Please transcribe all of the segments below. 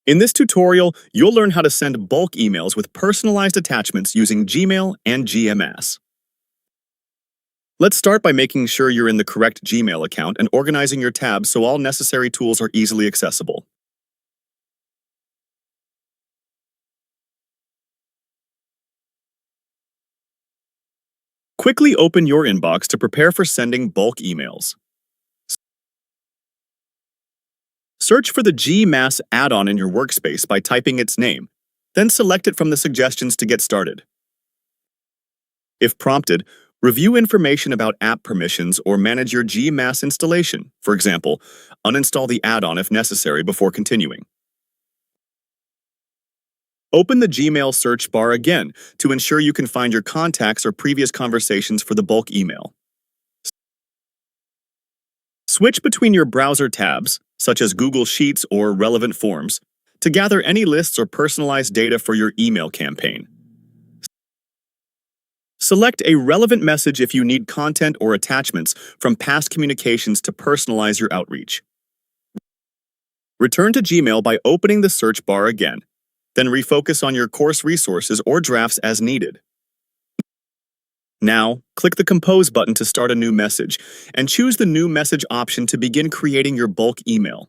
In this tutorial, you'll learn how to send bulk emails with personalized attachments using Gmail and GMS. Let's start by making sure you're in the correct Gmail account and organizing your tabs so all necessary tools are easily accessible. Quickly open your inbox to prepare for sending bulk emails. Search for the GMass add-on in your workspace by typing its name, then select it from the suggestions to get started. If prompted, review information about app permissions or manage your GMass installation. For example, uninstall the add-on if necessary before continuing. Open the Gmail search bar again to ensure you can find your contacts or previous conversations for the bulk email. Switch between your browser tabs, such as Google Sheets or relevant forms, to gather any lists or personalized data for your email campaign. Select a relevant message if you need content or attachments from past communications to personalize your outreach. Return to Gmail by opening the search bar again, then refocus on your course resources or drafts as needed. Now, click the Compose button to start a new message, and choose the New Message option to begin creating your bulk email.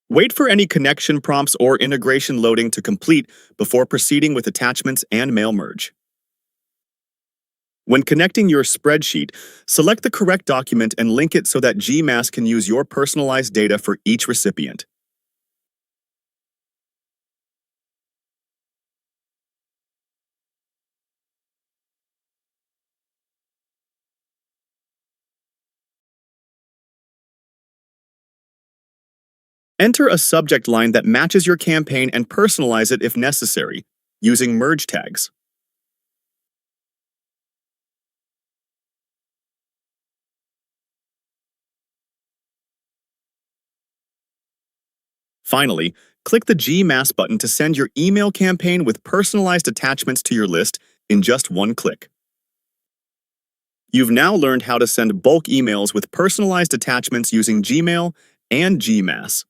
Wait for any connection prompts or integration loading to complete before proceeding with attachments and mail merge. When connecting your spreadsheet, select the correct document and link it so that GMass can use your personalized data for each recipient. Enter a subject line that matches your campaign and personalize it if necessary, using merge tags. Finally, click the GMass button to send your email campaign with personalized attachments to your list in just one click. You've now learned how to send bulk emails with personalized attachments using Gmail and GMass.